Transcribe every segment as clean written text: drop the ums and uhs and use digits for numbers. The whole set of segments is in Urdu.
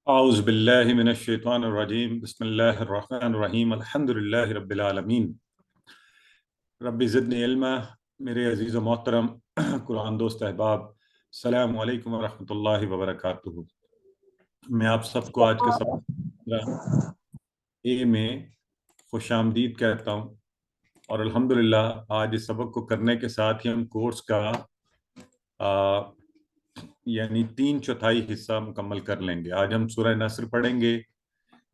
اعوذ باللہ من الشیطان الرجیم بسم اللہ الرحمن الرحیم الحمد للہ رب العالمین رب زدنی علما۔ میرے عزیز و محترم قرآن دوست احباب، السلام علیکم ورحمۃ اللہ وبرکاتہ۔ میں آپ سب کو آج کے سبق اے میں خوش آمدید کہتا ہوں، اور الحمدللہ آج اس سبق کو کرنے کے ساتھ ہی ہم کورس کا یعنی 3/4 حصہ مکمل کر لیں گے۔ آج ہم سورہ نصر پڑھیں گے۔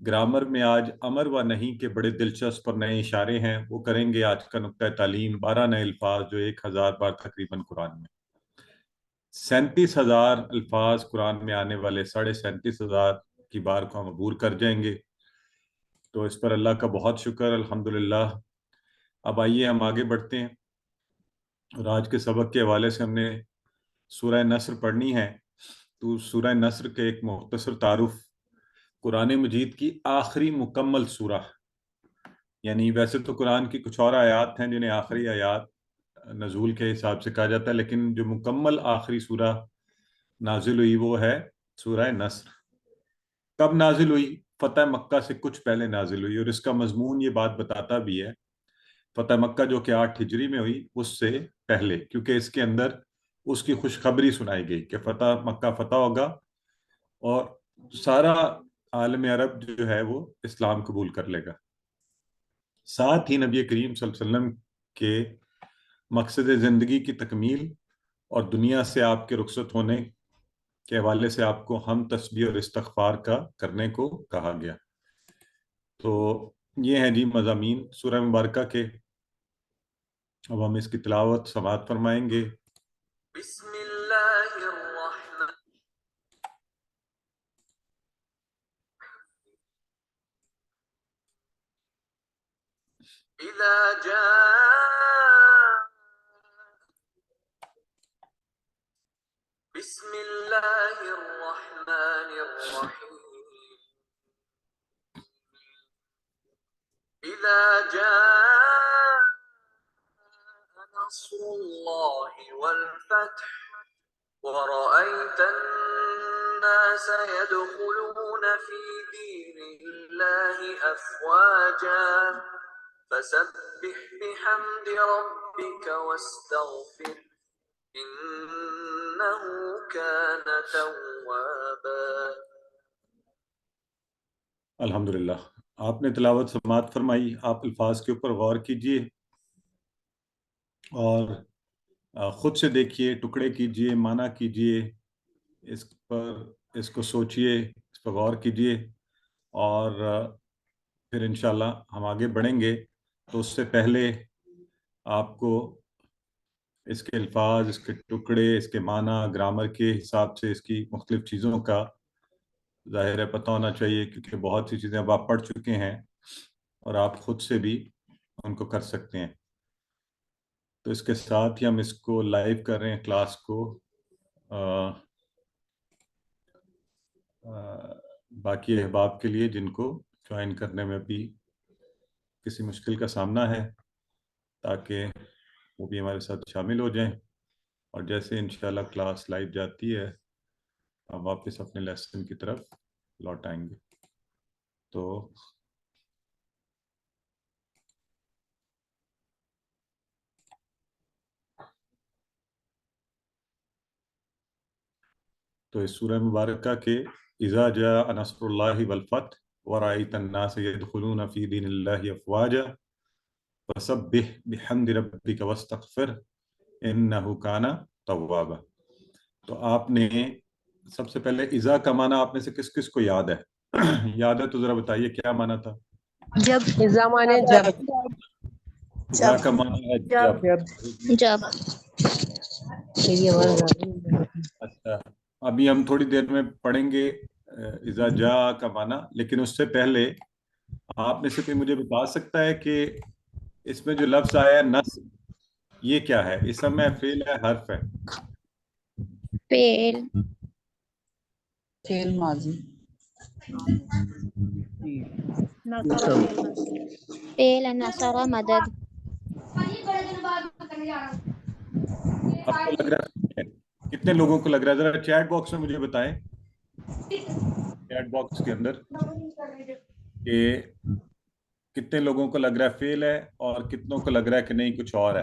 گرامر میں آج امر و نہیں کے بڑے دلچسپ اور نئے اشارے ہیں، وہ کریں گے۔ آج کا نقطہ تعلیم 12 نئے الفاظ جو 1000 بار تقریباً قرآن میں 37,000 الفاظ قرآن میں آنے والے 37,500 کی بار کو ہم عبور کر جائیں گے، تو اس پر اللہ کا بہت شکر الحمدللہ۔ اب آئیے ہم آگے بڑھتے ہیں، اور آج کے سبق کے حوالے سے ہم نے سورہ نصر پڑھنی ہے۔ تو سورہ نصر کے ایک مختصر تعارف، قرآن مجید کی آخری مکمل سورہ، یعنی ویسے تو قرآن کی کچھ اور آیات ہیں جنہیں آخری آیات نزول کے حساب سے کہا جاتا ہے، لیکن جو مکمل آخری سورہ نازل ہوئی وہ ہے سورہ نصر۔ کب نازل ہوئی؟ فتح مکہ سے کچھ پہلے نازل ہوئی، اور اس کا مضمون یہ بات بتاتا بھی ہے، فتح مکہ جو کہ 8 ہجری میں ہوئی اس سے پہلے، کیونکہ اس کے اندر اس کی خوشخبری سنائی گئی کہ فتح مکہ فتح ہوگا اور سارا عالم عرب جو ہے وہ اسلام قبول کر لے گا۔ ساتھ ہی نبی کریم صلی اللہ علیہ وسلم کے مقصد زندگی کی تکمیل اور دنیا سے آپ کے رخصت ہونے کے حوالے سے آپ کو ہم تسبیح اور استغفار کا کرنے کو کہا گیا۔ تو یہ ہیں جی مضامین سورہ مبارکہ کے۔ اب ہم اس کی تلاوت سماعت فرمائیں گے۔ بسم اللہ الرحمن اذا جاء بسم اللہ الرحمن الرحیم اذا جاء نصر اللہ والفتح ورأيت الناس يدخلون في دين الله أفواجا فسبح بحمد ربك واستغفر إنه كان توابا۔ الحمدللہ، آپ نے تلاوت سماعت فرمائی۔ آپ الفاظ کے اوپر غور کیجئے اور خود سے دیکھیے، ٹکڑے کیجئے، معنی کیجئے، اس پر اس کو سوچئے، اس پر غور کیجئے، اور پھر انشاءاللہ ہم آگے بڑھیں گے۔ تو اس سے پہلے آپ کو اس کے الفاظ، اس کے ٹکڑے، اس کے معنی، گرامر کے حساب سے اس کی مختلف چیزوں کا ظاہر ہے پتہ ہونا چاہیے، کیونکہ بہت سی چیزیں اب آپ پڑھ چکے ہیں اور آپ خود سے بھی ان کو کر سکتے ہیں۔ تو اس کے ساتھ ہی ہم اس کو لائیو کر رہے ہیں کلاس کو۔ باقی احباب کے لیے جن کو جوائن کرنے میں بھی کسی مشکل کا سامنا ہے، تاکہ وہ بھی ہمارے ساتھ شامل ہو جائیں، اور جیسے انشاءاللہ کلاس لائیو جاتی ہے ہم واپس اپنے لیسن کی طرف لوٹ آئیں گے۔ تو اس سورہ مبارکہ کے اذا جاء نصر اللہ والفتح ورأیت الناس يدخلون فی دین اللہ افواجا فسبح بحمد ربک واستغفر انہ کان توابا۔ تو آپ نے سب سے پہلے اذا کا معنی آپ میں سے کس کس کو یاد ہے؟ یاد ہے تو ذرا بتائیے کیا معنی تھا؟ جب مانے جب اذا کا معنی ہے جب۔ اچھا، ابھی ہم تھوڑی دیر میں پڑھیں گے اذا جاء کا معنی، لیکن اس سے پہلے آپ میں سے کوئی مجھے بتا سکتا ہے کہ اس میں جو لفظ آیا نصر یہ کیا ہے؟ اسم ہے، فعل ہے، حرف ہے؟ فعل ماضی فعل نصر مدد۔ آپ کو لگ رہا ہے کتنے لوگوں کو لگ رہا ہے؟ ذرا چیٹ باکس میں مجھے بتائیں، چیٹ باکس کے اندر کہ کتنے لوگوں کو لگ رہا ہے فیل ہے اور کتنوں کو لگ رہا ہے کہ نہیں کچھ اور ہے.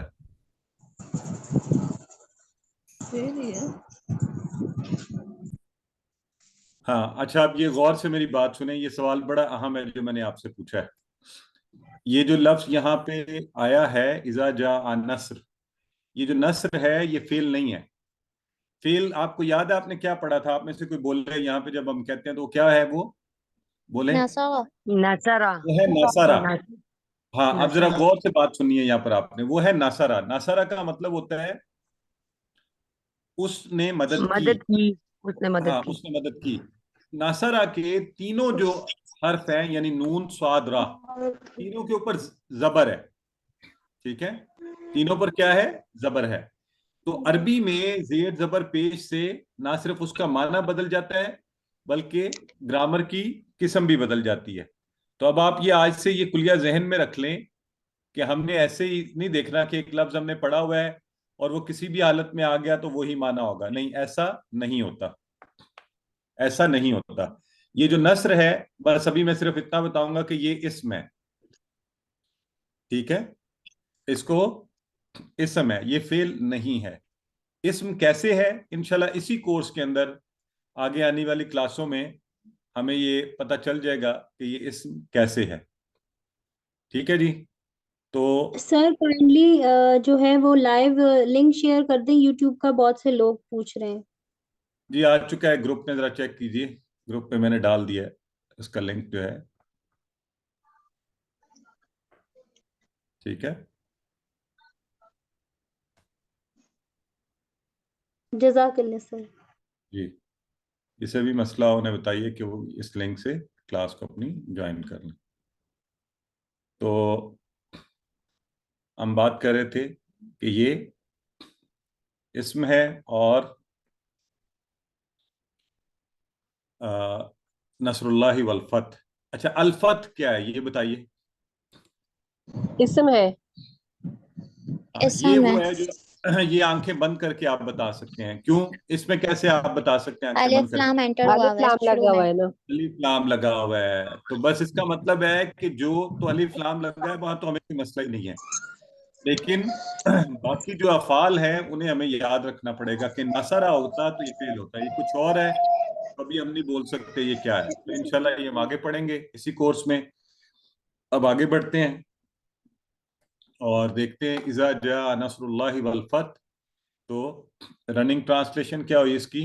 ہاں اچھا، اب یہ غور سے میری بات سنیں، یہ سوال بڑا اہم ہے جو میں نے آپ سے پوچھا ہے. یہ جو لفظ یہاں پہ آیا ہے اذا جاء نصر، یہ جو نصر ہے یہ فیل نہیں ہے. فیل آپ کو یاد ہے آپ نے کیا پڑھا تھا؟ آپ میں سے کوئی بول رہے ہیں یہاں پہ جب ہم کہتے ہیں تو کیا ہے وہ؟ بولیں. نصارہ. نصرہ. وہ ہے نصرہ. ہاں اب ذرا نصرہ. غور سے بات سنیے یہاں پر آپ نے، وہ ہے نصرہ. نصرہ کا مطلب ہوتا ہے اس نے مدد کی. مدد کی. اس نے ہاں مدد کی. اس نے مدد کی. نصرہ کے تینوں جو حرف ہیں یعنی نون صاد را، تینوں کے اوپر زبر ہے. ٹھیک ہے، تینوں پر کیا ہے؟ زبر ہے. تو عربی میں زیر زبر پیش سے نہ صرف اس کا معنی بدل جاتا ہے بلکہ گرامر کی قسم بھی بدل جاتی ہے. تو اب آپ یہ آج سے یہ کلیہ ذہن میں رکھ لیں کہ ہم نے ایسے ہی نہیں دیکھنا کہ ایک لفظ ہم نے پڑھا ہوا ہے اور وہ کسی بھی حالت میں آ گیا تو وہی معنی ہوگا. نہیں، ایسا نہیں ہوتا، ایسا نہیں ہوتا. یہ جو نثر ہے بس ابھی میں صرف اتنا بتاؤں گا کہ یہ اسم ہے. ٹھیک ہے، اس کو اسم ہے، یہ فعل نہیں ہے. اسم کیسے ہے؟ انشاءاللہ اسی کورس کے اندر آگے آنے والی کلاسوں میں ہمیں یہ پتہ چل جائے گا کہ یہ اسم کیسے ہے. ٹھیک ہے جی. تو سر کائنڈلی جو ہے وہ لائیو لنک شیئر کر دیں یوٹیوب کا، بہت سے لوگ پوچھ رہے ہیں. جی آ چکا ہے گروپ میں، ذرا چیک کیجئے، گروپ پہ میں نے ڈال دیا ہے اس کا لنک جو ہے. ٹھیک ہے جزاک اللہ سر. جی. اسے بھی مسئلہ انہیں بتائیے کہ وہ اس لنک سے کلاس کو اپنی جوائن کر لیں. تو ہم بات کر رہے تھے کہ یہ اسم ہے اور نصر اللہ والفتح. اچھا الفتح کیا ہے یہ بتائیے. اسم ہے. یہ اسم وہ ہے. ہے جو یہ آنکھیں بند کر کے آپ بتا سکتے ہیں. کیوں؟ اس میں کیسے آپ بتا سکتے ہیں آنکھیں بند الف کر کے؟ لام انٹر ہوا الف ہوا ہے لام شروع لگا میں. ہوا ہے نا. الف لام لگا ہوا ہے تو بس اس کا مطلب ہے کہ جو تو الف لام لگا ہے وہاں تو ہمیں کوئی مسئلہ ہی نہیں ہے. لیکن باقی جو افعال ہیں انہیں ہمیں یاد رکھنا پڑے گا کہ نصرہ ہوتا تو یہ فعل ہوتا ہے، یہ کچھ اور ہے ابھی ہم نہیں بول سکتے یہ کیا ہے. تو انشاءاللہ یہ ہم آگے پڑھیں گے اسی کورس میں. اب آگے بڑھتے ہیں اور دیکھتے ہیں اذا جاء نصر اللہ والفتح. تو رننگ ٹرانسلیشن کیا ہوئی اس کی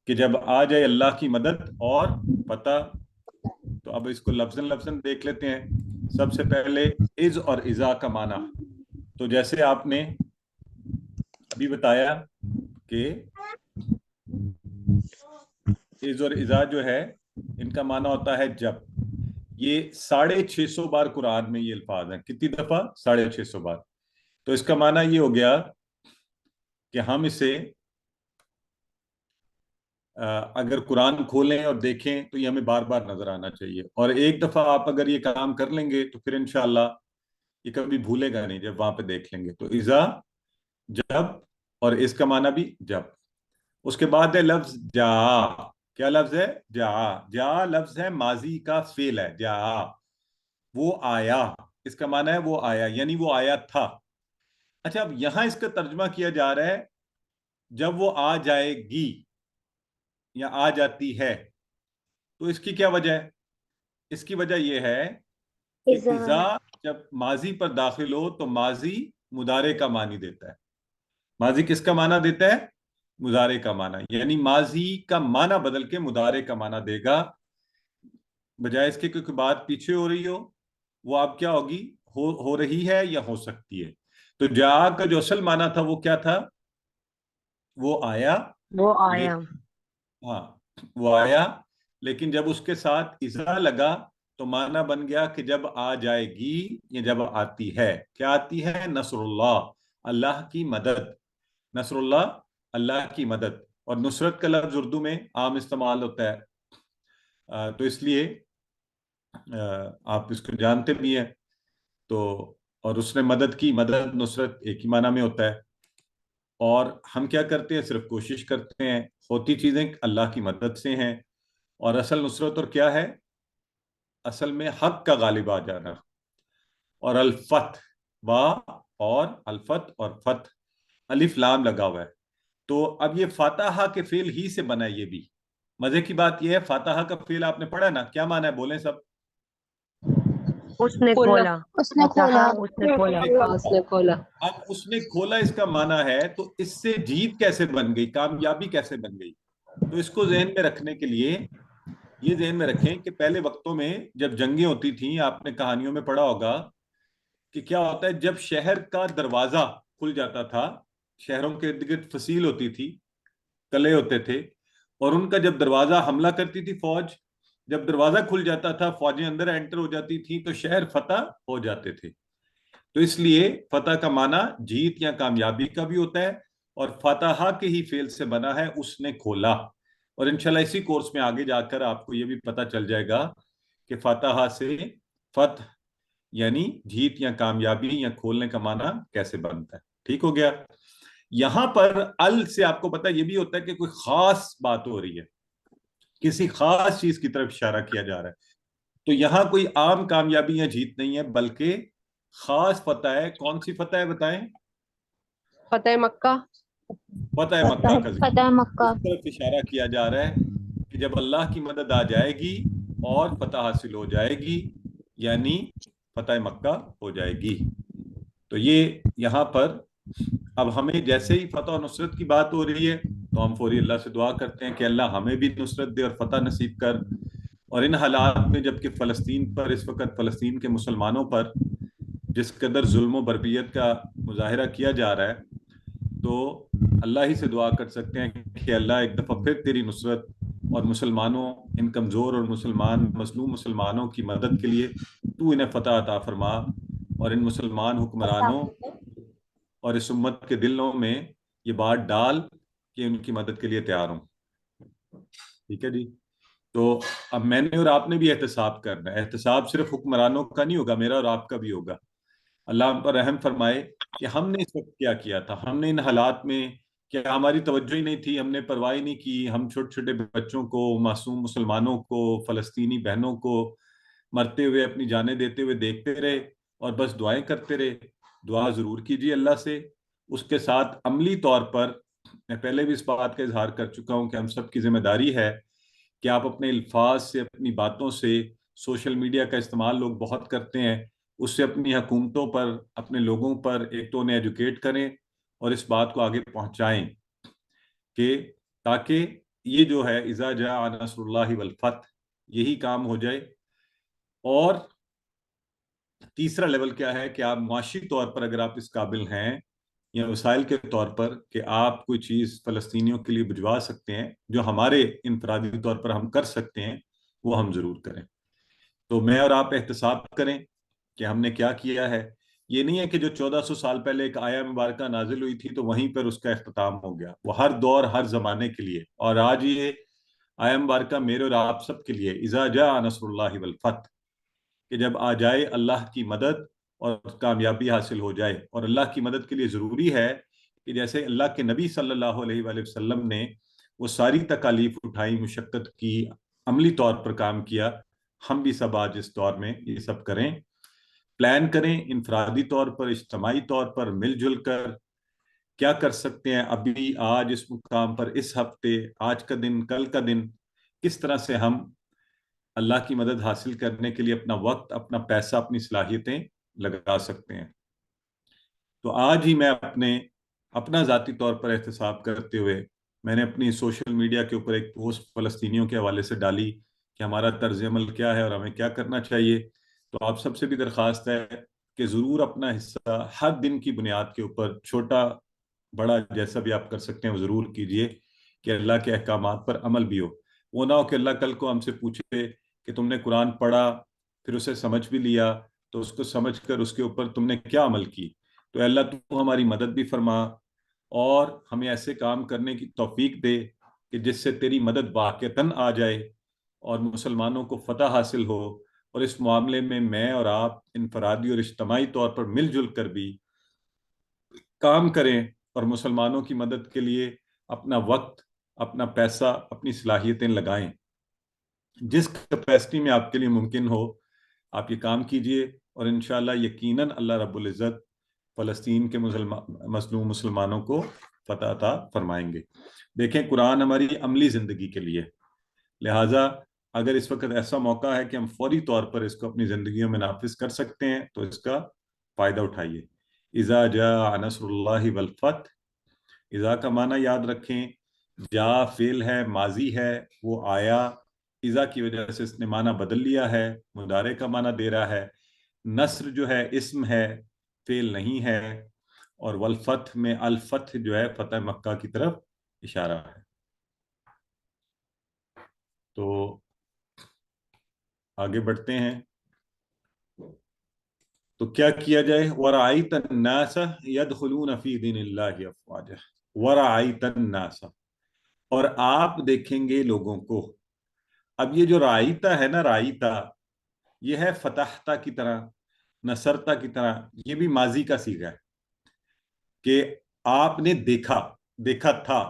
کہ جب آ جائے اللہ کی مدد اور فتح. تو اب اس کو لفظاً لفظاً دیکھ لیتے ہیں. سب سے پہلے از اور اذا کا معنی. تو جیسے آپ نے ابھی بتایا کہ از اور اذا جو ہے ان کا معنی ہوتا ہے جب. یہ 650 بار قرآن میں یہ الفاظ ہیں. کتنی دفعہ؟ 650 بار. تو اس کا معنی یہ ہو گیا کہ ہم اسے اگر قرآن کھولیں اور دیکھیں تو یہ ہمیں بار بار نظر آنا چاہیے. اور ایک دفعہ آپ اگر یہ کام کر لیں گے تو پھر انشاءاللہ یہ کبھی بھولے گا نہیں جب وہاں پہ دیکھ لیں گے. تو اذا جب، اور اس کا معنی بھی جب. اس کے بعد ہے لفظ جا. کیا لفظ ہے؟ جا. جا لفظ ہے ماضی کا فعل ہے. جا وہ آیا، اس کا معنی ہے وہ آیا یعنی وہ آیا تھا. اچھا اب یہاں اس کا ترجمہ کیا جا رہا ہے جب وہ آ جائے گی یا آ جاتی ہے. تو اس کی کیا وجہ ہے؟ اس کی وجہ یہ ہے کہ اذا جب ماضی پر داخل ہو تو ماضی مضارع کا معنی دیتا ہے. ماضی کس کا معنی دیتا ہے؟ مضارع کا معنی. یعنی ماضی کا معنی بدل کے مضارع کا معنی دے گا. بجائے اس کے کوئی بات پیچھے ہو رہی ہو وہ اب کیا ہوگی؟ ہو رہی ہے یا ہو سکتی ہے. تو جا کا جو اصل معنی تھا وہ کیا تھا؟ وہ آیا. وہ آیا. ہاں وہ آیا، لیکن جب اس کے ساتھ اذا لگا تو معنی بن گیا کہ جب آ جائے گی یا جب آتی ہے. کیا آتی ہے؟ نصر اللہ، اللہ کی مدد. نصر اللہ، اللہ کی مدد. اور نصرت کا لفظ اردو میں عام استعمال ہوتا ہے تو اس لیے آپ اس کو جانتے بھی ہیں. تو اور اس نے مدد کی، مدد نصرت ایک ہی معنی میں ہوتا ہے. اور ہم کیا کرتے ہیں؟ صرف کوشش کرتے ہیں. ہوتی چیزیں اللہ کی مدد سے ہیں اور اصل نصرت اور کیا ہے؟ اصل میں حق کا غالب آ جانا. اور الفتح، با اور الفت اور فتح، الف لام لگا ہوا ہے. تو اب یہ فاتحہ کے فعل ہی سے بنا ہے. یہ بھی مزے کی بات یہ ہے، فاتحہ کا فعل آپ نے پڑھا نا، کیا معنی ہے؟ بولیں سب. اس نے کھولا. اس نے کھولا. اس نے کھولا. اس نے کھولا. اب اس نے کھولا اس کا معنی ہے، تو اس سے جیت کیسے بن گئی، کامیابی کیسے بن گئی؟ تو اس کو ذہن میں رکھنے کے لیے یہ ذہن میں رکھیں کہ پہلے وقتوں میں جب جنگیں ہوتی تھیں، آپ نے کہانیوں میں پڑھا ہوگا کہ کیا ہوتا ہے، جب شہر کا دروازہ کھل جاتا تھا، شہروں کے ارد گرد فصیل ہوتی تھی، قلعے ہوتے تھے، اور ان کا جب دروازہ حملہ کرتی تھی فوج، جب دروازہ کھل جاتا تھا، فوجیں اندر انٹر ہو جاتی تھی، تو شہر فتح ہو جاتے تھے. تو اس لیے فتح کا معنی جیت یا کامیابی کا بھی ہوتا ہے، اور فتح کے ہی فعل سے بنا ہے اس نے کھولا. اور انشاءاللہ اسی کورس میں آگے جا کر آپ کو یہ بھی پتہ چل جائے گا کہ فتح سے فتح یعنی جیت یا کامیابی یا کھولنے کا معنی کیسے بنتا ہے. ٹھیک ہو گیا؟ یہاں پر ال سے آپ کو پتا یہ بھی ہوتا ہے کہ کوئی خاص بات ہو رہی ہے، کسی خاص چیز کی طرف اشارہ کیا جا رہا ہے. تو یہاں کوئی عام کامیابی یا جیت نہیں ہے، بلکہ خاص فتح ہے. کون سی فتح ہے بتائیں؟ فتح مکہ. فتح مکہ کا ذکر، فتح مکہ. اس طرف اشارہ کیا جا رہا ہے کہ جب اللہ کی مدد آ جائے گی اور فتح حاصل ہو جائے گی، یعنی فتح مکہ ہو جائے گی. تو یہ یہاں پر اب ہمیں جیسے ہی فتح و نصرت کی بات ہو رہی ہے تو ہم فوری اللہ سے دعا کرتے ہیں کہ اللہ ہمیں بھی نصرت دے اور فتح نصیب کر. اور ان حالات میں جبکہ فلسطین پر اس وقت، فلسطین کے مسلمانوں پر جس قدر ظلم و بربریت کا مظاہرہ کیا جا رہا ہے، تو اللہ ہی سے دعا کر سکتے ہیں کہ اللہ ایک دفعہ پھر تیری نصرت اور مسلمانوں، ان کمزور اور مظلوم مسلمانوں کی مدد کے لیے تو انہیں فتح عطا فرما، اور ان مسلمان حکمرانوں اور اس امت کے دلوں میں یہ بات ڈال کہ ان کی مدد کے لیے تیار ہوں. ٹھیک ہے جی؟ تو اب میں نے اور آپ نے بھی احتساب کرنا ہے. احتساب صرف حکمرانوں کا نہیں ہوگا، میرا اور آپ کا بھی ہوگا. اللہ ہم پر رحم فرمائے کہ ہم نے اس وقت کیا کیا تھا. ہم نے ان حالات میں کیا، ہماری توجہ ہی نہیں تھی، ہم نے پرواہ ہی نہیں کی. ہم چھوٹے چھوٹے بچوں کو، معصوم مسلمانوں کو، فلسطینی بہنوں کو مرتے ہوئے، اپنی جانیں دیتے ہوئے دیکھتے رہے اور بس دعائیں کرتے رہے. دعا ضرور کیجیے اللہ سے. اس کے ساتھ عملی طور پر میں پہلے بھی اس بات کا اظہار کر چکا ہوں کہ ہم سب کی ذمہ داری ہے کہ آپ اپنے الفاظ سے، اپنی باتوں سے، سوشل میڈیا کا استعمال لوگ بہت کرتے ہیں، اس سے اپنی حکومتوں پر، اپنے لوگوں پر ایک تو انہیں ایجوکیٹ کریں اور اس بات کو آگے پہنچائیں کہ تاکہ یہ جو ہے اذا جاء نصر اللہ والفتح، یہی کام ہو جائے. اور تیسرا لیول کیا ہے کہ آپ معاشی طور پر اگر آپ اس قابل ہیں یا وسائل کے طور پر کہ آپ کوئی چیز فلسطینیوں کے لیے بھجوا سکتے ہیں، جو ہمارے انفرادی طور پر ہم کر سکتے ہیں، وہ ہم ضرور کریں. تو میں اور آپ احتساب کریں کہ ہم نے کیا کیا ہے. یہ نہیں ہے کہ جو 1400 سال پہلے ایک آیا مبارکہ نازل ہوئی تھی تو وہیں پر اس کا اختتام ہو گیا. وہ ہر دور، ہر زمانے کے لیے. اور آج یہ آیا مبارکہ میرے اور آپ سب کے لیے، اذا جاء نصر اللہ والفتح، کہ جب آ جائے اللہ کی مدد اور کامیابی حاصل ہو جائے. اور اللہ کی مدد کے لیے ضروری ہے کہ جیسے اللہ کے نبی صلی اللہ علیہ وآلہ وسلم نے وہ ساری تکالیف اٹھائی، مشقت کی، عملی طور پر کام کیا، ہم بھی سب آج اس دور میں یہ سب کریں. پلان کریں انفرادی طور پر، اجتماعی طور پر، مل جل کر کیا کر سکتے ہیں ابھی، آج اس مقام پر، اس ہفتے، آج کا دن، کل کا دن، کس طرح سے ہم اللہ کی مدد حاصل کرنے کے لیے اپنا وقت، اپنا پیسہ، اپنی صلاحیتیں لگا سکتے ہیں. تو آج ہی میں اپنا ذاتی طور پر احتساب کرتے ہوئے میں نے اپنی سوشل میڈیا کے اوپر ایک پوسٹ فلسطینیوں کے حوالے سے ڈالی کہ ہمارا طرز عمل کیا ہے اور ہمیں کیا کرنا چاہیے. تو آپ سب سے بھی درخواست ہے کہ ضرور اپنا حصہ ہر دن کی بنیاد کے اوپر، چھوٹا بڑا جیسا بھی آپ کر سکتے ہیں وہ ضرور کیجئے کہ اللہ کے احکامات پر عمل بھی ہو. وہ نہ ہو کہ اللہ کل کو ہم سے پوچھے کہ تم نے قرآن پڑھا، پھر اسے سمجھ بھی لیا، تو اس کو سمجھ کر اس کے اوپر تم نے کیا عمل کی. تو اللہ تو ہماری مدد بھی فرما اور ہمیں ایسے کام کرنے کی توفیق دے کہ جس سے تیری مدد واقعتاً آ جائے اور مسلمانوں کو فتح حاصل ہو. اور اس معاملے میں میں اور آپ انفرادی اور اجتماعی طور پر مل جل کر بھی کام کریں اور مسلمانوں کی مدد کے لیے اپنا وقت، اپنا پیسہ، اپنی صلاحیتیں لگائیں. جس کیپیسٹی میں آپ کے لیے ممکن ہو آپ یہ کام کیجئے، اور انشاءاللہ یقیناً اللہ رب العزت فلسطین کے مظلوم مسلمانوں کو فتح عطا فرمائیں گے۔ دیکھیں قرآن ہماری عملی زندگی کے لیے، لہٰذا اگر اس وقت ایسا موقع ہے کہ ہم فوری طور پر اس کو اپنی زندگیوں میں نافذ کر سکتے ہیں تو اس کا فائدہ اٹھائیے۔ اذا جاء نصر اللہ والفتح، اذا کا معنی یاد رکھیں، جا فعل ہے، ماضی ہے، وہ آیا، اذا کی وجہ سے اس نے معنی بدل لیا ہے، مضارع کا معنی دے رہا ہے، نصر جو ہے اسم ہے، فعل نہیں ہے، اور والفتح میں الفتح جو ہے فتح مکہ کی طرف اشارہ ہے۔ تو آگے بڑھتے ہیں، تو کیا کیا جائے؟ وَرَأَيْتَ النَّاسَ يَدْخُلُونَ فِي دِينِ اللَّهِ أَفْوَاجًا، وَرَأَيْتَ النَّاسَ، اور آپ دیکھیں گے لوگوں کو۔ اب یہ جو رائتا ہے نا، رائتا یہ ہے فتحتا کی طرح، نصرتا کی طرح، یہ بھی ماضی کا صیغہ ہے کہ آپ نے دیکھا، دیکھا تھا۔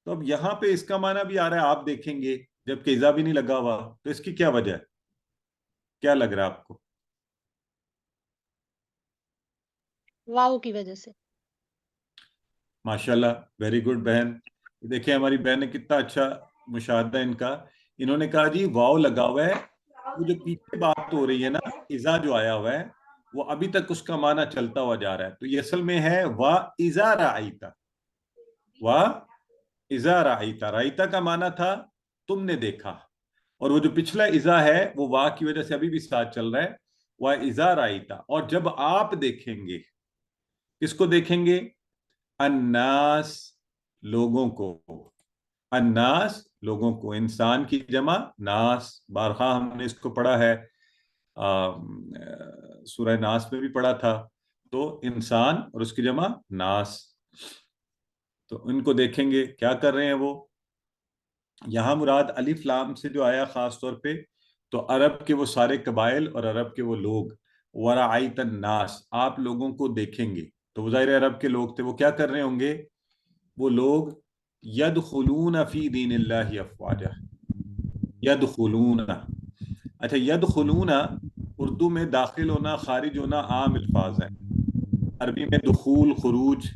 تو اب یہاں پہ اس کا معنی بھی آ رہا ہے آپ دیکھیں گے، جبکہ اذا بھی نہیں لگا ہوا، تو اس کی کیا وجہ ہے؟ کیا لگ رہا ہے آپ کو؟ واو کی وجہ سے۔ ماشاءاللہ، ویری گڈ بہن۔ دیکھیں ہماری بہن نے کتنا اچھا مشاہدہ ان کا، انہوں نے کہا جی واو لگا ہوا ہے، وہ جو پیچھے بات ہو رہی ہے نا، اذا جو آیا ہوا ہے وہ ابھی تک اس کا معنی چلتا ہوا جا رہا ہے، تو یہ اصل میں ہے وَإِذَا رَأَيْتَ، وَإِذَا رَأَيْتَ، رَأَيْتَ کا معنی تھا تم نے دیکھا، اور وہ جو پچھلا اذا ہے وہ وا کی وجہ سے ابھی بھی ساتھ چل رہا ہے، وَإِذَا رَأَيْتَ، اور جب آپ دیکھیں گے، کس کو دیکھیں گے؟ الناس، لوگوں کو، الناس لوگوں کو، انسان کی جمع ناس، بارہا ہم نے اس کو پڑھا ہے، سورہ ناس میں بھی پڑھا تھا، تو انسان اور اس کی جمع ناس، تو ان کو دیکھیں گے کیا کر رہے ہیں وہ۔ یہاں مراد الف لام سے جو آیا خاص طور پہ، تو عرب کے وہ سارے قبائل اور عرب کے وہ لوگ، ورعیت الناس، آپ لوگوں کو دیکھیں گے، تو وہ ظاہر عرب کے لوگ تھے، وہ کیا کر رہے ہوں گے؟ وہ لوگ یدخلون فی دین اللہ افواجا، یدخلون، اچھا یدخلون اردو میں داخل ہونا خارج ہونا عام الفاظ ہیں، عربی میں دخول خروج،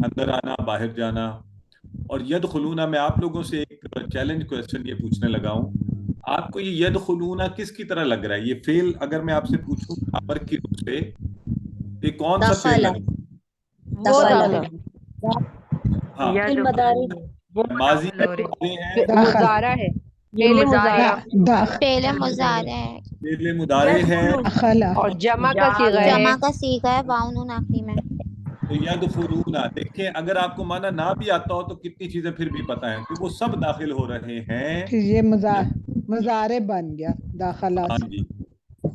اندر آنا باہر جانا، اور یدخلون میں آپ لوگوں سے ایک چیلنج کویسچن یہ پوچھنے لگا ہوں، آپ کو یہ یدخلون کس کی طرح لگ رہا ہے؟ یہ فعل اگر میں آپ سے پوچھوں امر کی روح سے، یہ کون سا فعل لگ رہا وہ داخل، داخل، ہاں یا جو المدارج، وہ ماضی داخل میں ہو رہے مضارع ہے، مضارع ہے، یہ فعل مضارع مضارع، پہلے مضارع ہے، فعل مضارع ہے، اور جمع کا جا صیغہ ہے، ہے۔ جمع کا صیغہ ہے، واو نون آخری میں۔ تو یدخلون، دیکھیں اگر آپ کو معنی نہ بھی آتا ہو تو کتنی چیزیں پھر بھی پتہ ہیں کہ وہ سب داخل ہو رہے ہیں۔ پھر یہ مضارع بن گیا داخلہ ہاں سے۔ جی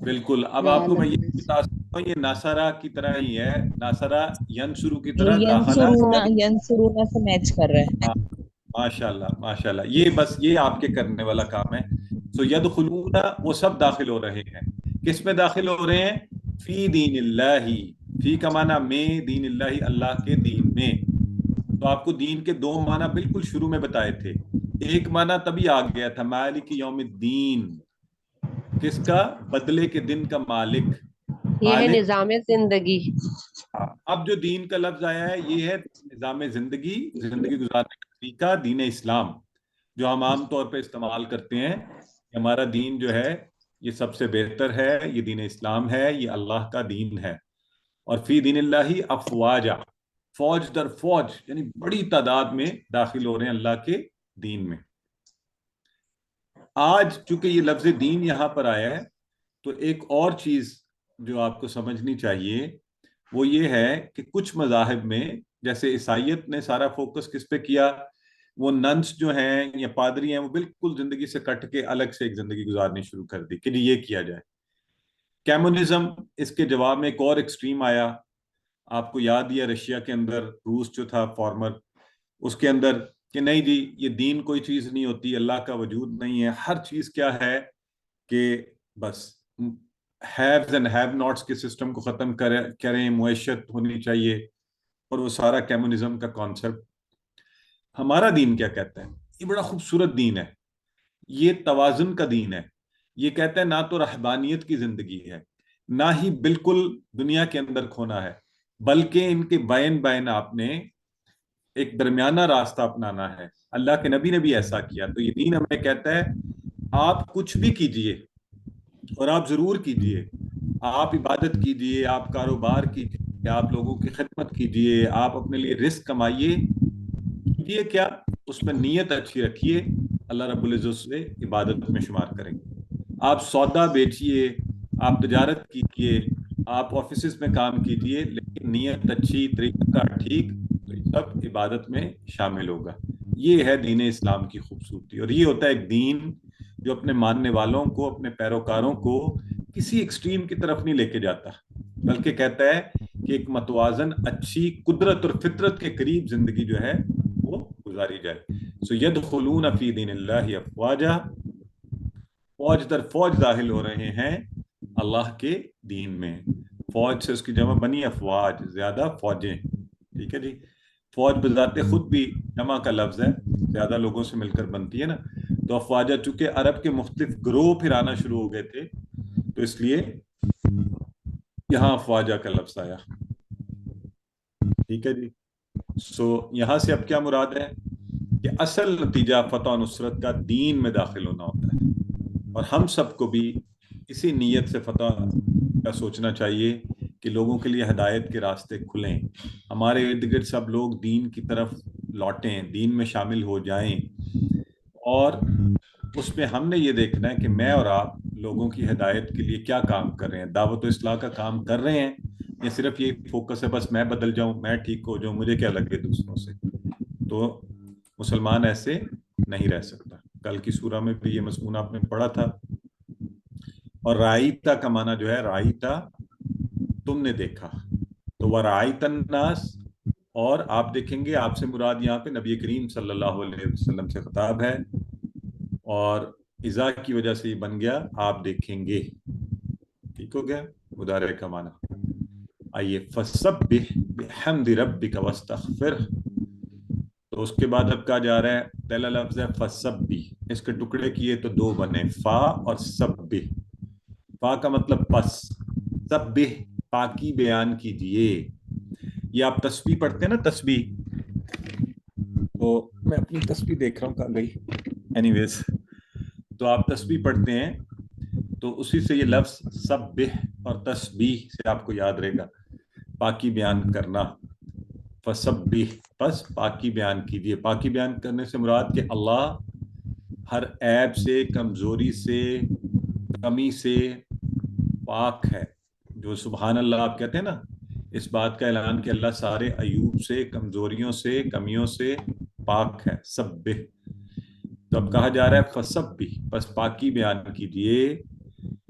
بالکل۔ اب آپ کو میں یہ بتا سکتا ہوں، یہ ناصرہ کی طرح ہی ہے، ناصرہ ینصرو کی طرح داخلہ ینصرونا سے میچ کر رہا ہے۔ ہاں، ماشاءاللہ ماشاءاللہ، یہ بس یہ آپ کے کرنے والا کام ہے۔ سو یدخلون وہ سب داخل ہو رہے ہیں، کس میں داخل ہو رہے ہیں؟ فی دین اللہ، فی کا معنی میں، دین اللہ اللہ کے دین میں۔ تو آپ کو دین کے دو معنی بالکل شروع میں بتائے تھے، ایک معنی تبھی آ گیا تھا مالک یوم الدین، کس کا؟ بدلے کے دن کا مالک، یہ ہے مالک۔ نظام زندگی۔ اب جو دین کا لفظ آیا ہے یہ ہے نظام زندگی، زندگی گزارنے کا طریقہ، دین اسلام، جو ہم عام طور پہ استعمال کرتے ہیں کہ ہمارا دین جو ہے یہ سب سے بہتر ہے، یہ دین اسلام ہے، یہ اللہ کا دین ہے۔ اور فی دین اللہ افواجا، فوج در فوج، یعنی بڑی تعداد میں داخل ہو رہے ہیں اللہ کے دین میں۔ آج چونکہ یہ لفظ دین یہاں پر آیا ہے تو ایک اور چیز جو آپ کو سمجھنی چاہیے وہ یہ ہے کہ کچھ مذاہب میں، جیسے عیسائیت نے سارا فوکس کس پہ کیا، وہ ننس جو ہیں یا پادری ہیں وہ بالکل زندگی سے کٹ کے الگ سے ایک زندگی گزارنی شروع کر دی کہ یہ کیا جائے۔ کمیونزم اس کے جواب میں ایک اور ایکسٹریم آیا، آپ کو یاد ہی ہے رشیا کے اندر روس جو تھا فارمر، اس کے اندر کہ نہیں جی یہ دین کوئی چیز نہیں ہوتی، اللہ کا وجود نہیں ہے، ہر چیز کیا ہے کہ بس ہیوز اینڈ ہیو ناٹس کے سسٹم کو ختم کریں، معیشت ہونی چاہیے، اور وہ سارا کمیونزم کا کانسیپٹ۔ ہمارا دین کیا کہتا ہے؟ یہ بڑا خوبصورت دین ہے، یہ توازن کا دین ہے. یہ کہتے ہیں نہ تو رہبانیت کی زندگی ہے، نہ ہی بالکل دنیا کے اندر کھونا ہے، بلکہ ان کے بین بین آپ نے ایک درمیانہ راستہ اپنانا ہے. اللہ کے نبی نے بھی ایسا کیا. تو یہ دین ہمیں کہتا ہے آپ کچھ بھی کیجئے، اور آپ ضرور کیجئے، آپ عبادت کیجئے، آپ کاروبار کیجئے، آپ لوگوں کی خدمت کیجئے، آپ اپنے لیے رزق کمائیے، کیجئے کیا اس میں نیت اچھی رکھیے، اللہ رب العزت سے عبادت میں شمار کریں گے. آپ سودا بیچیے، آپ تجارت کیجئے، آپ آفیسز میں کام کیجئے، لیکن نیت اچھی، طریقہ کار ٹھیک، تو یہ سب عبادت میں شامل ہوگا. یہ ہے دین اسلام کی خوبصورتی. اور یہ ہوتا ہے ایک دین جو اپنے ماننے والوں کو، اپنے پیروکاروں کو کسی ایکسٹریم کی طرف نہیں لے کے جاتا، بلکہ کہتا ہے کہ ایک متوازن، اچھی، قدرت اور فطرت کے قریب زندگی جو ہے وہ گزاری جائے. سو یدخلون فی دین اللہ افواجا، فوج در فوج داخل ہو رہے ہیں اللہ کے دین میں. فوج سے اس کی جمع بنی افواج، زیادہ فوجیں. ٹھیک ہے جی. فوج بذات خود بھی جمع کا لفظ ہے، زیادہ لوگوں سے مل کر بنتی ہے نا. تو افواجہ چونکہ عرب کے مختلف گروہ پھر آنا شروع ہو گئے تھے، تو اس لیے یہاں افواجہ کا لفظ آیا. ٹھیک ہے جی. سو یہاں سے اب کیا مراد ہے کہ اصل نتیجہ فتح و نصرت کا دین میں داخل ہونا ہوتا ہے، اور ہم سب کو بھی اسی نیت سے فتح کا سوچنا چاہیے کہ لوگوں کے لیے ہدایت کے راستے کھلیں، ہمارے ارد گرد سب لوگ دین کی طرف لوٹیں، دین میں شامل ہو جائیں. اور اس میں ہم نے یہ دیکھنا ہے کہ میں اور آپ لوگوں کی ہدایت کے لیے کیا کام کر رہے ہیں، دعوت و اصلاح کا کام کر رہے ہیں، یا صرف یہ فوکس ہے بس میں بدل جاؤں، میں ٹھیک ہو جاؤں، مجھے کیا لگے دوسروں سے. تو مسلمان ایسے نہیں رہ سکتا. کل کی سورہ میں بھی یہ مضمون آپ نے پڑھا تھا. اور رائیتا کا معنی جو ہے، رائیتا تم نے دیکھا، تو وہ رائیت الناس، اور آپ دیکھیں گے، آپ سے مراد یہاں پہ نبی کریم صلی اللہ علیہ وسلم سے خطاب ہے، اور اذا کی وجہ سے یہ بن گیا آپ دیکھیں گے. ٹھیک ہو گیا مضارع کا معنی. آئیے فسبح بحمد ربک واستغفرہ. تو اس کے بعد اب کہا جا رہا ہے، پہلا لفظ ہے فسبح، اس کے ٹکڑے کیے تو دو بنے، فا اور سبح. فا کا مطلب پس، سبح پاکی بیان کیجئے. یہ آپ تسبیح پڑھتے ہیں نا، تسبیح، تو میں اپنی تسبیح دیکھ رہا ہوں کہاں گئی، اینی ویز، تو آپ تسبیح پڑھتے ہیں تو اسی سے یہ لفظ سبح اور تسبیح سے آپ کو یاد رہے گا، پاکی بیان کرنا. فسبح، پس پاکی بیان کیجیے. پاکی بیان کرنے سے مراد کہ اللہ ہر عیب سے، کمزوری سے، کمی سے پاک ہے. جو سبحان اللہ آپ کہتے ہیں نا، اس بات کا اعلان کہ اللہ سارے عیوب سے، کمزوریوں سے، کمیوں سے پاک ہے. سبح، تو اب کہا جا رہا ہے فسبح، پس پاکی بیان کیجیے،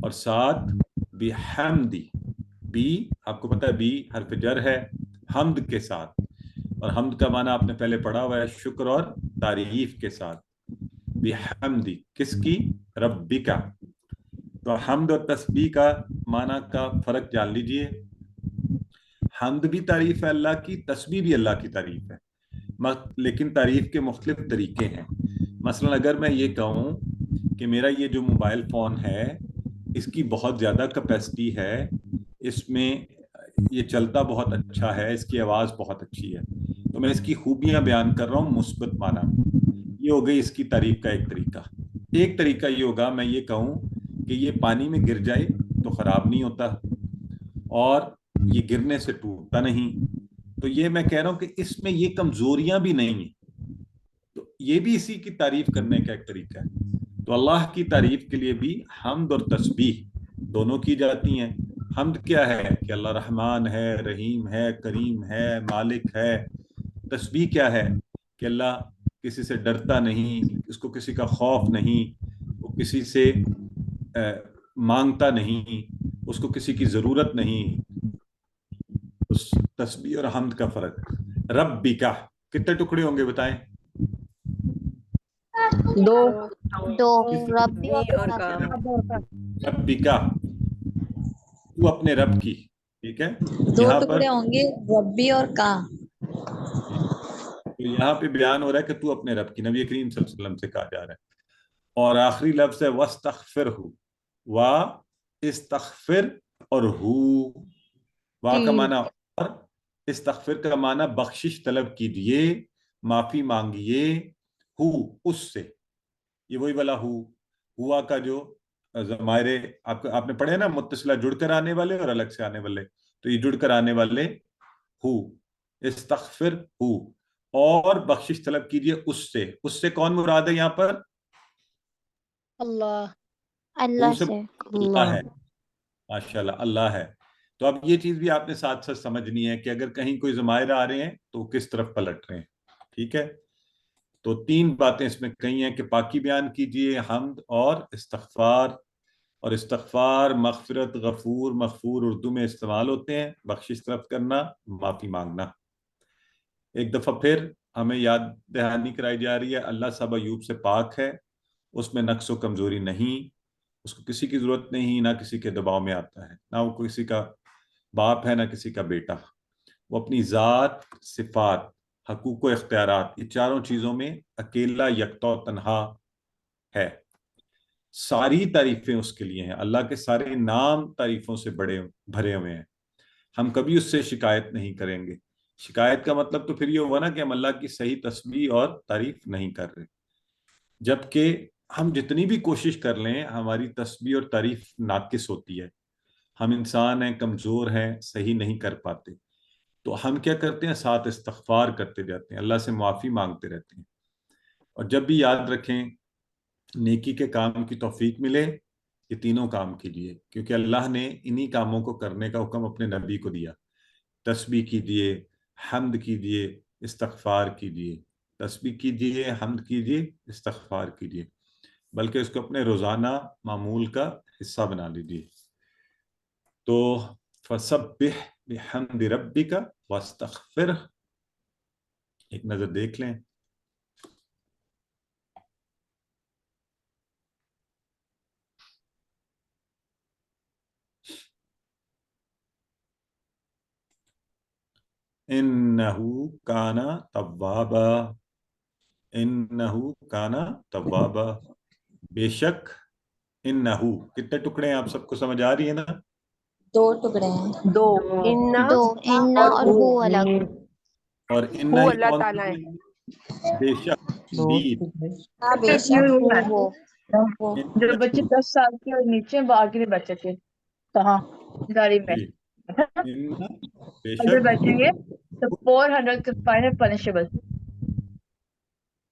اور ساتھ بحمدی، بی آپ کو پتہ ہے بی حرف جر ہے حمد کے ساتھ، اور حمد کا معنی آپ نے پہلے پڑھا ہوا ہے شکر اور تعریف کے ساتھ. بحمدی کس کی؟ ربی کا. تو حمد اور تسبیح کا معنی کا فرق جان لیجئے. حمد بھی تعریف ہے اللہ کی، تسبیح بھی اللہ کی تعریف ہے، لیکن تعریف کے مختلف طریقے ہیں. مثلا اگر میں یہ کہوں کہ میرا یہ جو موبائل فون ہے اس کی بہت زیادہ کیپیسٹی ہے، اس میں یہ چلتا بہت اچھا ہے، اس کی آواز بہت اچھی ہے، تو میں اس کی خوبیاں بیان کر رہا ہوں مثبت معنی. یہ ہو گئی اس کی تعریف کا ایک طریقہ. ایک طریقہ یہ ہوگا میں یہ کہوں کہ یہ پانی میں گر جائے تو خراب نہیں ہوتا، اور یہ گرنے سے ٹوٹتا نہیں، تو یہ میں کہہ رہا ہوں کہ اس میں یہ کمزوریاں بھی نہیں ہیں، تو یہ بھی اسی کی تعریف کرنے کا ایک طریقہ ہے. تو اللہ کی تعریف کے لیے بھی حمد اور تسبیح دونوں کی جاتی ہیں. حمد کیا ہے کہ اللہ رحمان ہے، رحیم ہے، کریم ہے، مالک ہے. تسبیح کیا ہے کہ اللہ کسی سے ڈرتا نہیں، اس کو کسی کا خوف نہیں، وہ کسی سے مانگتا نہیں، اس کو کسی کی ضرورت نہیں. اس تسبیح اور حمد کا فرق. ربی کا کتنے ٹکڑے ہوں گے بتائیں؟ دو. دو، ربی اور اور کا. ربی کا، تو اپنے رب کی. ٹھیک ہے، دو یہاں پر ٹکڑے ہوں گے، ربی اور کا. تو یہاں پہ بیان ہو رہا ہے کہ تو اپنے رب کی، نبی کریم صلی اللہ علیہ وسلم سے کہا جا رہا ہے. اور آخری لفظ ہے وستغفرہ، وا استغفر اور ہو، وا کا معنی اور، استغفر کا معنی بخشش طلب کیجیے، معافی مانگیے، ہو اس سے، یہ وہی والا ہوا کا جو ضمائر آپ نے پڑھے نا، متصلہ جڑ کر آنے والے اور الگ سے آنے والے، تو یہ جڑ کر آنے والے ہو، استغفر ہو، اور بخشش طلب کیجیے اس سے کون مراد ہے یہاں پر؟ اللہ اللہ سے سے اللہ ہے، ماشاءاللہ اللہ ہے۔ تو اب یہ چیز بھی آپ نے ساتھ ساتھ سمجھنی ہے کہ اگر کہیں کوئی ضمائر آ رہے ہیں تو وہ کس طرف پلٹ رہے ہیں، ٹھیک ہے؟ تو 3 باتیں اس میں کہی ہیں کہ پاکی بیان کیجئے، حمد اور استغفار، اور استغفار مغفرت، غفور، مغفور اردو میں استعمال ہوتے ہیں، بخشش طلب کرنا، معافی مانگنا۔ ایک دفعہ پھر ہمیں یاد دہانی کرائی جا رہی ہے، اللہ صاحب ایوب سے پاک ہے، اس میں نقص و کمزوری نہیں، اس کو کسی کی ضرورت نہیں، نہ کسی کے دباؤ میں آتا ہے، نہ وہ کسی کا باپ ہے، نہ کسی کا بیٹا، وہ اپنی ذات، صفات، حقوق و اختیارات، یہ چاروں چیزوں میں اکیلا یکتا و تنہا ہے، ساری تعریفیں اس کے لیے ہیں، اللہ کے سارے نام تعریفوں سے بھرے ہوئے ہیں، ہم کبھی اس سے شکایت نہیں کریں گے۔ شکایت کا مطلب تو پھر یہ ہوا نا کہ ہم اللہ کی صحیح تسبیح اور تعریف نہیں کر رہے، جبکہ ہم جتنی بھی کوشش کر لیں ہماری تسبیح اور تعریف ناقص ہوتی ہے، ہم انسان ہیں، کمزور ہیں، صحیح نہیں کر پاتے، تو ہم کیا کرتے ہیں، ساتھ استغفار کرتے جاتے ہیں، اللہ سے معافی مانگتے رہتے ہیں، اور جب بھی یاد رکھیں نیکی کے کام کی توفیق ملے، یہ تینوں کام کیجیے، کیونکہ اللہ نے انہی کاموں کو کرنے کا حکم اپنے نبی کو دیا، تسبیح کیجیے، حمد کیجیے، استغفار کیجیے، تسبیح کیجیے، حمد کیجیے، استغفار کیجیے، بلکہ اس کو اپنے روزانہ معمول کا حصہ بنا لیجیے۔ تو فسبح بحمد ربک واستغفرہ، ایک نظر دیکھ لیں۔ انہو کانا توابا، انہو کانا توابا، بے شک، انہو، کتنے ٹکڑے ہیں آپ سب کو سمجھ آ رہی ہے نا؟ 2 ٹکڑے ہیں، دو، انا 2 انا اور اور ہو الگ، اور انہ ہو ہی اللہ کون تعالیٰ ہے۔ سی؟ بے شک، انڈیڈ، ہاں بے شک وہ وہ جو بچے 10 سال کے اور نیچے ہیں وہ آگے نہیں بیٹھ سکتے، کہاں گاڑی میں، جی، انہ، بے اگر شک، بیٹھیں گے تو 400 فائن ہے پنشبل۔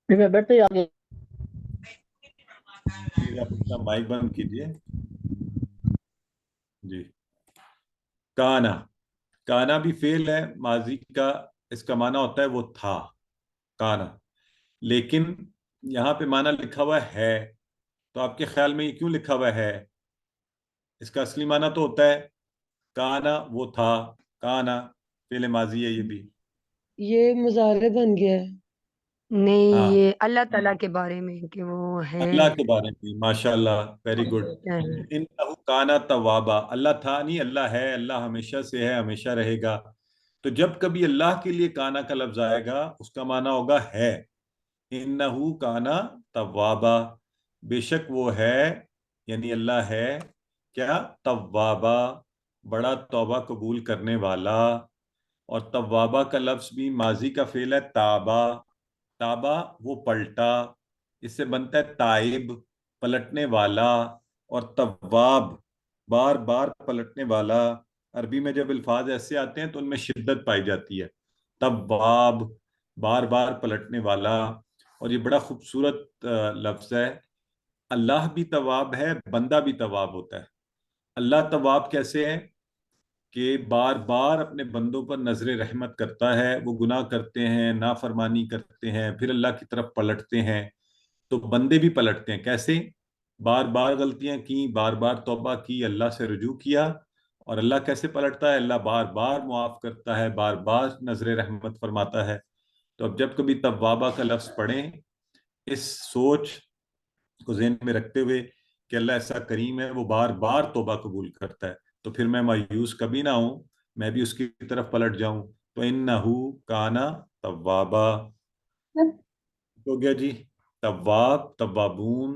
بیٹھتے آگے پلیز آپ اپنا مائک بند کیجیے۔ جی، کانا، کانا بھی فعل ہے ماضی کا، اس کا معنی ہوتا ہے وہ تھا، کانا، لیکن یہاں پہ معنی لکھا ہوا ہے، تو آپ کے خیال میں یہ کیوں لکھا ہوا ہے؟ اس کا اصلی معنی تو ہوتا ہے کانا، وہ تھا، کانا فعل ماضی ہے یہ بھی، یہ مظاہرے بن گیا ہے۔ نہیں، ہاں، یہ اللہ تعالیٰ کے بارے میں کہ وہ ہے۔ اللہ کے بارے میں، ماشاءاللہ، ویری گڈ۔ انہو کانا توابا، اللہ تھا نہیں، اللہ ہے، اللہ ہمیشہ سے ہے، ہمیشہ رہے گا، تو جب کبھی اللہ کے لیے کانا کا لفظ آئے گا اس کا معنی ہوگا ہے، انہو کانا توابا، بے شک وہ ہے، یعنی اللہ ہے کیا، توابا، بڑا توبہ قبول کرنے والا، اور توابا کا لفظ بھی ماضی کا فعل ہے تابا، تابا وہ پلٹا، اس سے بنتا ہے تائب، پلٹنے والا، اور تواب بار بار پلٹنے والا، عربی میں جب الفاظ ایسے آتے ہیں تو ان میں شدت پائی جاتی ہے، تواب بار بار پلٹنے والا، اور یہ بڑا خوبصورت لفظ ہے، اللہ بھی تواب ہے، بندہ بھی تواب ہوتا ہے۔ اللہ تواب کیسے ہے کہ بار بار اپنے بندوں پر نظر رحمت کرتا ہے، وہ گناہ کرتے ہیں، نافرمانی کرتے ہیں، پھر اللہ کی طرف پلٹتے ہیں، تو بندے بھی پلٹتے ہیں، کیسے؟ بار بار غلطیاں کی، بار بار توبہ کی، اللہ سے رجوع کیا، اور اللہ کیسے پلٹتا ہے؟ اللہ بار بار معاف کرتا ہے، بار بار نظر رحمت فرماتا ہے۔ تو اب جب کبھی توابہ کا لفظ پڑھیں، اس سوچ کو ذہن میں رکھتے ہوئے کہ اللہ ایسا کریم ہے، وہ بار بار توبہ قبول کرتا ہے، تو پھر میں مایوس کبھی نہ ہوں، میں بھی اس کی طرف پلٹ جاؤں، تو انہو کانا توابا، ہو گیا جی، تواب، توابون،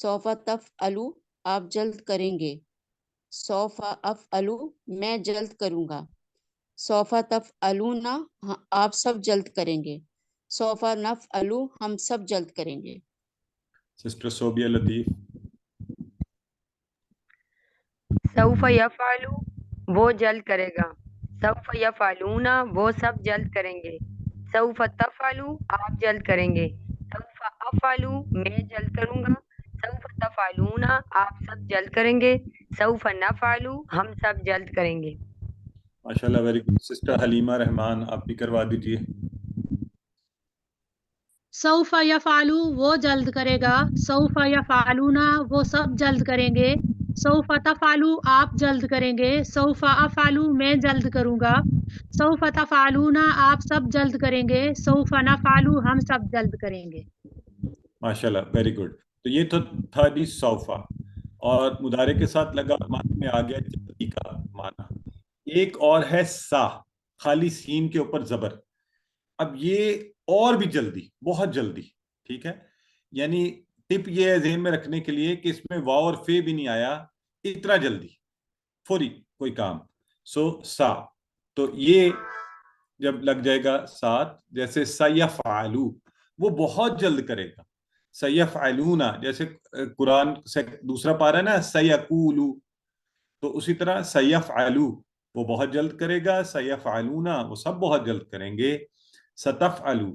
سوفا تفعلو آپ جلد کریں گے. سوفا افعلو میں جلد کروں گا. سوفا تفعلون آپ سب جلد کریں گے. سوفا نفعلو ہم سب جلد کریں گے. سسٹر صوبیہ لطیف. سوف یفعل وہ جلد کرے گا. سوف یفعلون وہ سب جلد کریں گے. سوف تفعل آپ جلد کریں گے. سوف افعل میں جلد کروں گا. سوف تفعلون آپ سب جلد کریں گے. سوف نفعل ہم سب جلد کریں گے. ماشاءاللہ ویری گڈ. سسٹر حلیمہ رحمان آپ بھی کروا دیجیے. سوف یفعلو وہ جلد کرے گا. سوف یفعلون وہ سب جلد کریں گے. سوف تفعلو آپ جلد کریں گے. سوف افعلو میں جلد کروں گا. سوف تفعلون آپ سب جلد کریں گے. سوف نفعلو ہم سب جلد کریں گے. ماشاءاللہ ویری گڈ. تو یہ تو تھا جی سوفا، اور مضارع کے ساتھ لگا معنی میں آ گیا جلدی کا معنی. ایک اور ہے سا، خالی سین کے اوپر زبر. اب یہ اور بھی جلدی، بہت جلدی. ٹھیک ہے، یعنی ٹپ یہ ہے ذہن میں رکھنے کے لیے کہ اس میں واو اور فے بھی نہیں آیا. اتنا جلدی، فوری کوئی کام. سو سا، تو یہ جب لگ جائے گا ساتھ، جیسے سیفعلو وہ بہت جلد کرے گا. سیفعلون جیسے قرآن سے دوسرا پارا ہے نا سیقولو، تو اسی طرح سیفعلو وہ بہت جلد کرے گا. سیفعلون وہ سب بہت جلد کریں گے. ستفعلو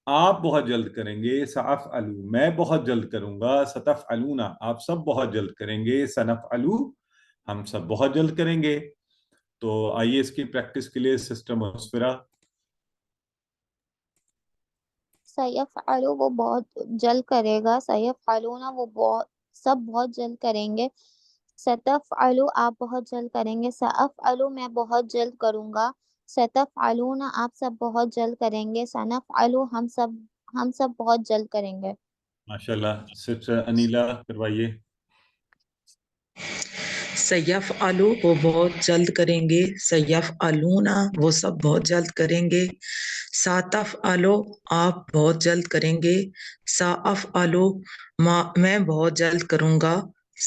آپ بہت جلد کریں گے. سافعلو میں بہت جلد کروں گا. ستفعلون آپ سب بہت جلد کریں گے. سنفعلو ہم سب بہت جلد کریں گے. تو آئیے اس کی پریکٹس کے لیے سسٹم مسفرہ. سیفعلو وہ بہت جلد کرے گا. سیفعلون وہ سب بہت جلد کریں گے. ستفعلو آپ بہت جلد کریں گے. سافعلو میں بہت جلد کروں گا. ستفعلون آپ سب بہت جلد کریں گے. سنفعلو ہم سب بہت جلد کریں گے. ماشاءاللہ. سسٹر انیلا کروائیے. سیفعلو وہ بہت جلد کریں گے. سیفعلون وہ سب بہت جلد کریں گے. ساتفعلو آپ بہت جلد کریں گے. سافعلو میں بہت جلد کروں گا.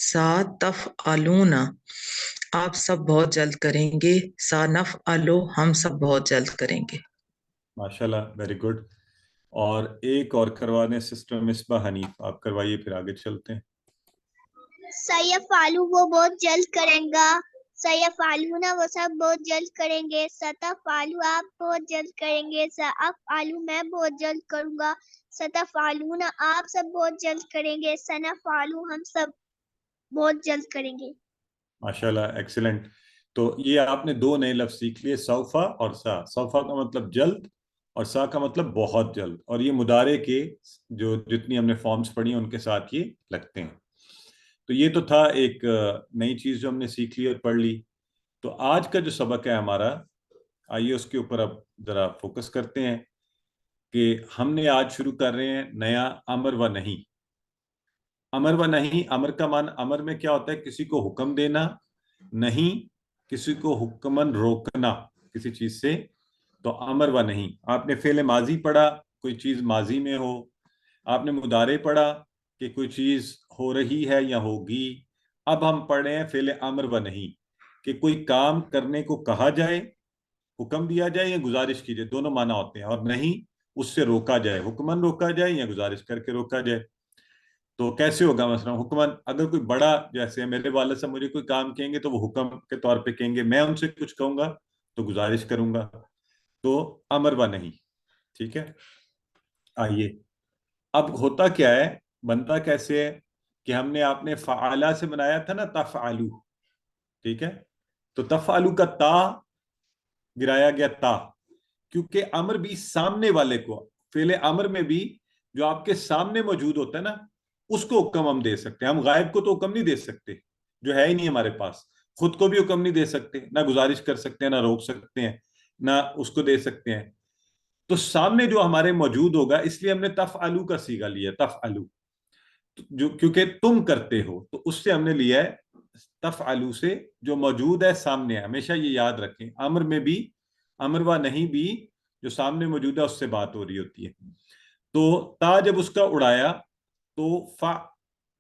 ساتفعلون آپ سب بہت جلد کریں گے. سانفعلو ہم سب بہت جلد کریں گے. ماشاءاللہ ویری گڈ. اور ایک اور کروانے سسٹر مصباح حنیف، آپ کروائیے پھر آگے چلتے ہیں. سیفعلو وہ بہت جلد کریں گا. سیفعلون وہ سب بہت جلد کریں گے. ستفعلو آپ بہت جلد کریں گے. سافعلو میں بہت جلد کروں گا. ستفعلون آپ سب بہت جلد کریں گے. سنفعلو ہم سب بہت جلد کریں گے. ماشاءاللہ ایکسیلنٹ. تو یہ آپ نے دو نئے لفظ سیکھ لیے، سوفا اور سا. سوفا کا مطلب جلد اور سا کا مطلب بہت جلد، اور یہ مضارع کے جو جتنی ہم نے فارمز پڑھی ہیں ان کے ساتھ یہ لگتے ہیں. تو یہ تو تھا ایک نئی چیز جو ہم نے سیکھ لی اور پڑھ لی. تو آج کا جو سبق ہے ہمارا، آئیے اس کے اوپر اب ذرا فوکس کرتے ہیں کہ ہم نے آج شروع کر رہے ہیں نیا امر و نہیں. امر و نہیں، امر کا معنی، امر میں کیا ہوتا ہے؟ کسی کو حکم دینا، نہیں کسی کو حکمن روکنا کسی چیز سے. تو امر و نہیں. آپ نے فعل ماضی پڑھا، کوئی چیز ماضی میں ہو. آپ نے مضارع پڑھا کہ کوئی چیز ہو رہی ہے یا ہوگی. اب ہم پڑھ رہے ہیں فعل امر و نہیں، کہ کوئی کام کرنے کو کہا جائے، حکم دیا جائے یا گزارش کی جائے، دونوں معنی ہوتے ہیں. اور نہیں اس سے روکا جائے، حکمن روکا جائے یا گزارش کر کے روکا جائے. تو کیسے ہوگا؟ مثلا حکمن، اگر کوئی بڑا، جیسے میرے والد صاحب مجھے کوئی کام کہیں گے تو وہ حکم کے طور پہ کہیں گے، میں ان سے کچھ کہوں گا تو گزارش کروں گا. تو امر و نہیں. ٹھیک ہے. آئیے اب ہوتا کیا ہے، بنتا کیسے ہے کہ ہم نے آپ نے فعالہ سے بنایا تھا نا تفعلو. ٹھیک ہے. تو تفعلو کا تا گرایا گیا تا، کیونکہ امر بھی سامنے والے کو، فعل امر میں بھی جو آپ کے سامنے موجود ہوتا ہے نا اس کو حکم ہم دے سکتے ہیں. ہم غائب کو تو حکم نہیں دے سکتے، جو ہے ہی نہیں ہمارے پاس. خود کو بھی حکم نہیں دے سکتے، نہ گزارش کر سکتے ہیں، نہ روک سکتے ہیں، نہ اس کو دے سکتے ہیں. تو سامنے جو ہمارے موجود ہوگا، اس لیے ہم نے تفعلو کا صیغہ لیا، تفعلو، جو کیونکہ تم کرتے ہو، تو اس سے ہم نے لیا ہے تفعلو سے، جو موجود ہے سامنے ہے. ہمیشہ یہ یاد رکھیں، امر میں بھی، امر و نہیں بھی جو سامنے موجود ہے اس سے بات ہو رہی ہوتی ہے. تو تا جب اس کا اڑایا تو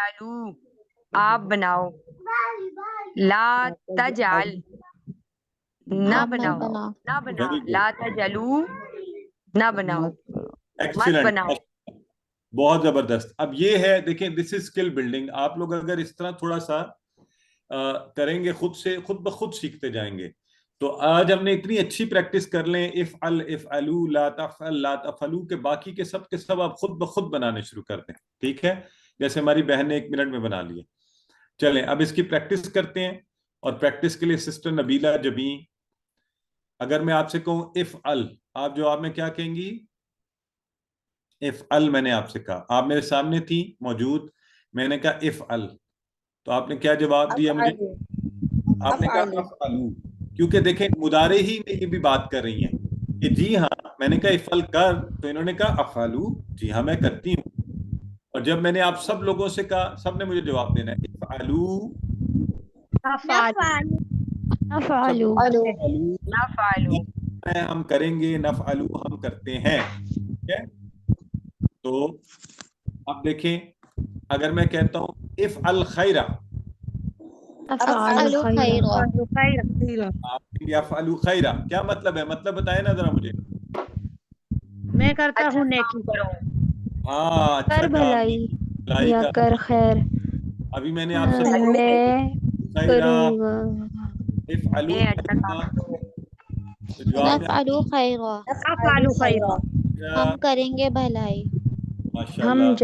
تجعلوا آپ بناؤ، لا تجعل نہ آپ مت بناؤ، بناؤ، نہ بناؤ، ویری گڈ، لا تجعلوا نہ بناؤ، مت ایکسیلنٹ، بناؤ. بہت زبردست. اب یہ ہے دیکھیں، دس از اسکل بلڈنگ. آپ لوگ اگر اس طرح تھوڑا سا کریں گے، خود سے خود بخود سیکھتے جائیں گے. تو آج ہم نے اتنی اچھی پریکٹس کر لیں، افعل افعلوا لا تفعل لا تفعلوا، کے باقی کے سب آپ خود بخود بنانے شروع کر دیں. ٹھیک ہے، جیسے ہماری بہن نے 1 منٹ میں بنا لیے. چلیں اب اس کی پریکٹس کرتے ہیں. اور پریکٹس کے لیے سسٹر نبیلہ جبیں، اگر میں آپ سے کہوں افعل، آپ جواب میں کیا کہیں گی؟ افعل میں نے آپ سے کہا، آپ میرے سامنے تھی موجود، میں نے کہا افعل، تو آپ نے کیا جواب دیا مجھے؟ آپ نے کہا افعلو. کیونکہ دیکھیں مضارع ہی میں یہ بھی بات کر رہی ہیں کہ جی ہاں، میں نے کہا افعل کر، تو انہوں نے کہا افعلو، جی ہاں میں کرتی ہوں. اور جب میں نے آپ سب لوگوں سے کہا، سب نے مجھے جواب دینا ہے افعلو، افعلوا نفعلوا ہم کریں گے، نفعلو ہم کرتے ہیں. ٹھیک ہے، تو اب دیکھیں، اگر میں کہتا ہوں افعل خیرہ، افعلوا خیرا، افعلوا خیرہ کیا مطلب ہے؟ مطلب بتائیں نا ذرا مجھے. میں کرتا ہوں نیکی. ہاں اچھا کر کہا، بھلائی بھلائی یا کا. کر خیر. ابھی میں نے آپ سے میں خیرہ، کروں گا. افعلوا میں اچھا خیرہ، کام کروں. تو جواب میں نفعلوا خیرا، افعلوا خیرا. ہم کریں گے بھلائی. ماشاء ہم اللہ.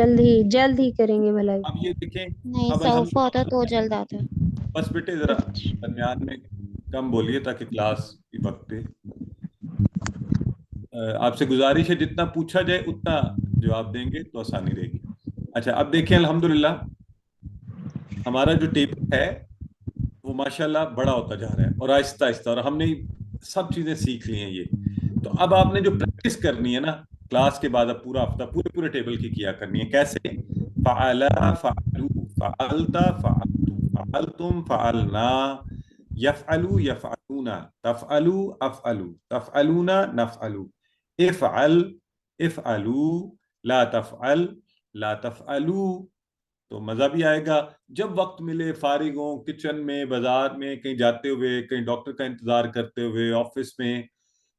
جلد ہی کریں گے بھلائی. اب یہ دیکھیں، نہیں اب سوف ہوتا الحمدللہ، تو جلد آتا. بس بیٹے ذرا درمیان میں کم بولیے تاکہ کلاس کی وقت پہ. آپ سے گزارش ہے جتنا پوچھا جائے اتنا جواب دیں گے تو آسانی رہے گی. اچھا اب دیکھیں، الحمدللہ ہمارا جو ٹیبل ہے وہ ماشاءاللہ بڑا ہوتا جا رہا ہے، اور آہستہ آہستہ، اور ہم نے سب چیزیں سیکھ لی ہیں. یہ تو اب آپ نے جو پریکٹس کرنی ہے نا کلاس کے بعد، اب پورا ہفتہ پورے ٹیبل کی کیا کرنی ہے. کیسے؟ فعل فعلو فعلت فعلت فعلتم فعلنا، یفعلو یفعلون تفعلو افعلو تفعلون نفعلو، افعل افعلو لا تفعل لا تفعلو. تو مزہ بھی آئے گا جب وقت ملے، فارغ ہوں، کچن میں، بازار میں، کہیں جاتے ہوئے، کہیں ڈاکٹر کا انتظار کرتے ہوئے، آفس میں،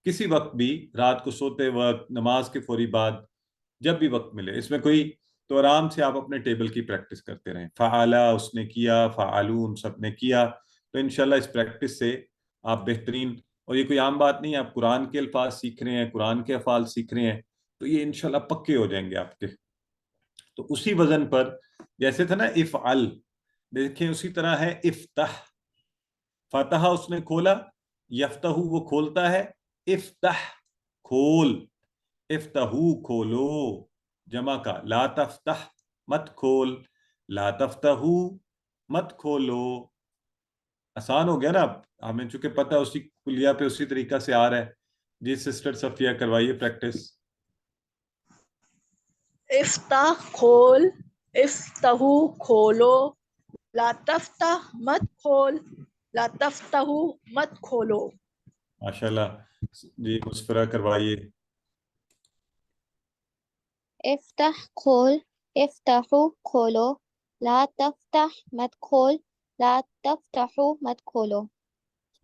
کسی وقت بھی، رات کو سوتے وقت، نماز کے فوری بعد، جب بھی وقت ملے اس میں کوئی، تو آرام سے آپ اپنے ٹیبل کی پریکٹس کرتے رہیں. فعلا اس نے کیا، فعلو ان سب نے کیا. تو انشاءاللہ اس پریکٹس سے آپ بہترین، اور یہ کوئی عام بات نہیں ہے، آپ قرآن کے الفاظ سیکھ رہے ہیں، قرآن کے افعال سیکھ رہے ہیں، تو یہ انشاءاللہ پکے ہو جائیں گے آپ کے. تو اسی وزن پر جیسے تھا نا افعل، دیکھیں اسی طرح ہے افتح. فتح اس نے کھولا، یفتح وہ کھولتا ہے، افتح کھول، افتحو کھولو، جمع کا. لا تفتح مت کھول، لا تفتحو مت کھولو. آسان ہو گیا نا. اب ہمیں چونکہ پتہ اسی کلیہ پہ اسی طریقہ سے آ رہا ہے. جی سسٹر صفیہ کروائیے پریکٹس. افتح کھول، افتحو کھولو، لا تفتح مت کھول، لا تفتحو مت کھولو. ماشاءاللہ. جی مسفرہ کروائیے. افتح کھول، افتحو کھولو، لا تفتح مت کھول، لا تفتحو مت کھولو.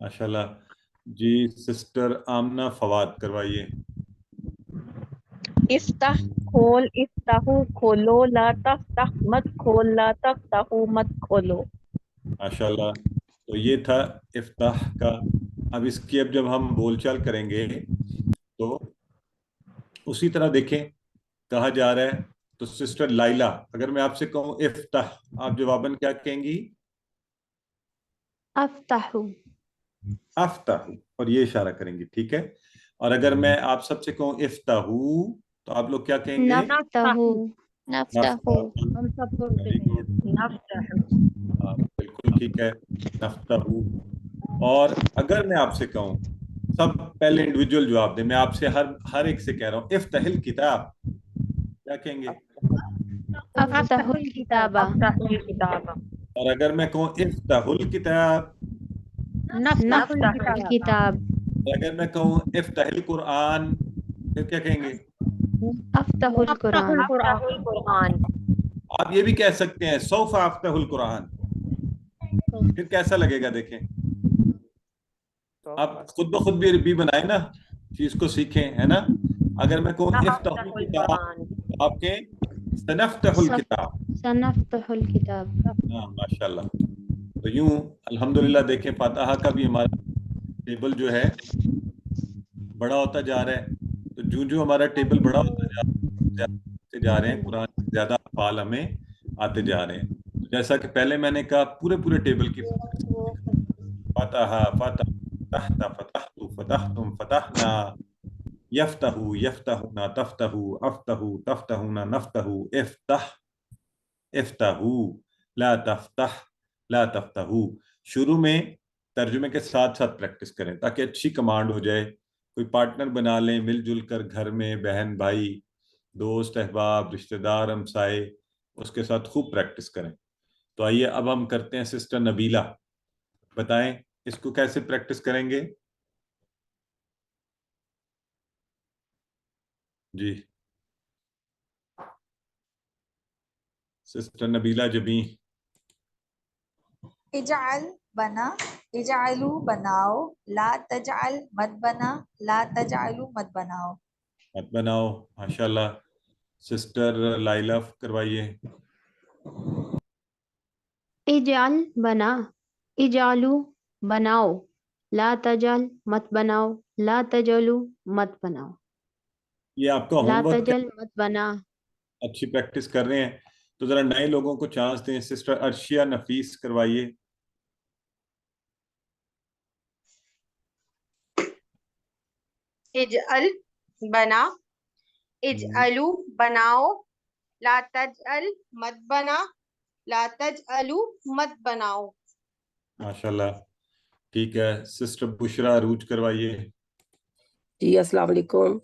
ماشاءاللہ. جی سسٹر آمنہ فواد کروائیے. افتح کھول، افتحو کھولو، لا تفتح مت کھول، لا تفتحو مت کھولو. ماشاءاللہ. تو یہ تھا افتح کا. اب اس کی اب جب ہم بول چال کریں گے تو اسی طرح دیکھیں کہا جا رہا ہے. تو سسٹر لائلہ، اگر میں آپ سے کہوں افتح، آپ جواباً کیا کہیں گی؟ افتحو. افتح، اور یہ اشارہ کریں گی. ٹھیک ہے. اور اگر میں آپ سب سے کہوں افتحو، تو آپ لوگ کیا کہیں گے؟ نفتحو. نفتحو. ہم سب کو ویری گڈ، بالکل ٹھیک ہے. نفتحو. اور اگر میں آپ سے کہوں، سب پہلے انڈیویجول جواب دیں، میں آپ سے ہر ایک سے کہہ رہا ہوں افتح الکتاب، کیا کہیں گے؟ افتحو الکتابہ. اور اگر میں کہوں افتح الکتاب، نفتح الکتاب. اور اگر میں کہوں افتح القرآن، پھر کیا کہیں گے؟ افتح القرآن. القرآن. آپ یہ بھی کہہ سکتے ہیں سوف افتح القرآن، پھر کیسا لگے گا دیکھیں. آپ خود بخود بھی بنائیں نا، چیز کو سیکھیں، ہے نا. اگر میں کہوں افتح الکتاب تو آپ کہیں سنفتح الکتاب. سنفتح الکتاب. ہاں ماشاءاللہ. تو یوں الحمدللہ دیکھیں فاتحہ کا بھی ہمارا ٹیبل جو ہے بڑا ہوتا جا رہا ہے. تو جو ہمارا ٹیبل بڑا ہوتا جا رہے ہیں قرآن زیادہ افعال ہمیں آتے جا رہے ہیں. جیسا کہ پہلے میں نے کہا پورے ٹیبل کی فاتحہ فتح فتحت فتحت فتحتم فتحنا یفتح یفتحنا تفتح افتح تفتحنا نفتح افتح افتح لا تفتح لا تفتح. شروع میں ترجمے کے ساتھ ساتھ پریکٹس کریں تاکہ اچھی کمانڈ ہو جائے. کوئی پارٹنر بنا لیں مل جل کر گھر میں، بہن بھائی دوست احباب رشتہ دار ہمسائے، اس کے ساتھ خوب پریکٹس کریں. تو آئیے اب ہم کرتے ہیں سسٹر نبیلہ، بتائیں اس کو کیسے پریکٹس کریں گے. جی سسٹر نبیلہ جبیں. اجعل بنا، اجعلو بناؤ، لا تجعل مت بنا، لا تجعلو مت بناؤ. مت بناؤ، ماشاءاللہ. سسٹر لائلہ کروائیے. اجعل بنا، اجعلو بناؤ، لا تجل مت بناؤ، لا تجلو مت بناؤ. یہ آپ کا لا ہوم ورک تجل مت بنا. اچھی پریکٹس کر رہے ہیں تو ذرا نئے لوگوں کو چانس دیں. سسٹر ارشیا نفیس کروائیے. اجعل بنا، اجعلو بناؤ، لا تجعل مت بنا، لا تجعلو مت بناؤ. ماشاءاللہ ٹھیک ہے. سسٹر بشرا عروج کروائیے. جی السلام علیکم.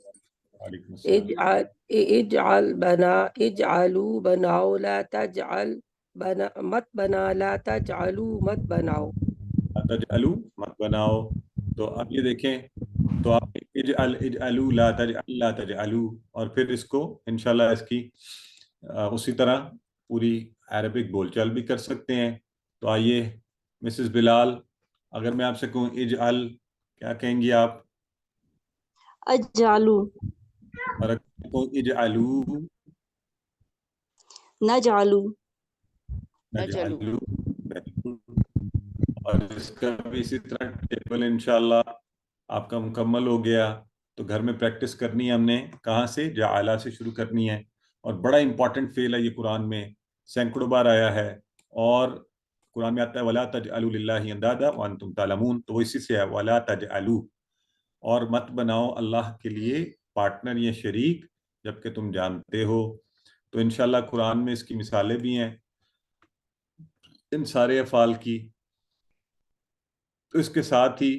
وعلیکم السلام. اجعل بنا، اجعلو بناؤ، لا تجعل بنا مت بنا، لا تجعلو مت بناؤ. لا تجعلو مت بناؤ. تو اب یہ دیکھیں تو آپ اجعل اجعلو لا تجعل لا تجعلو، اور پھر اس کو انشاءاللہ اس کی اسی طرح پوری عربک بول چال بھی کر سکتے ہیں. تو آئیے مسز بلال، اگر میں آپ سے کہوں اجعل کیا کہیں گی آپ؟ اجعلو. اور اگر کہوں اجعلو؟ نجعلو. نجعلو. اور اس کا بھی اسی طرح ٹیبل انشاءاللہ آپ کا مکمل ہو گیا. تو گھر میں پریکٹس کرنی ہے ہم نے کہاں سے؟ جعلہ سے شروع کرنی ہے. اور بڑا امپورٹنٹ فعل ہے یہ، قرآن میں سینکڑوں بار آیا ہے. اور قرآن میں آتا ہے وَلَا تَجْعَلُوا لِلَّهِ أَندَادًا وَأَنْتُمْ تَعْلَمُونَ، تو وہ اسی سے ہے وَلَا تَجْعَلُوا. اور مت بناؤ اللہ کے لیے پارٹنر یا شریک جبکہ تم جانتے ہو. تو انشاءاللہ قرآن میں اس کی مثالیں بھی ہیں ان سارے افعال کی. تو اس کے ساتھ ہی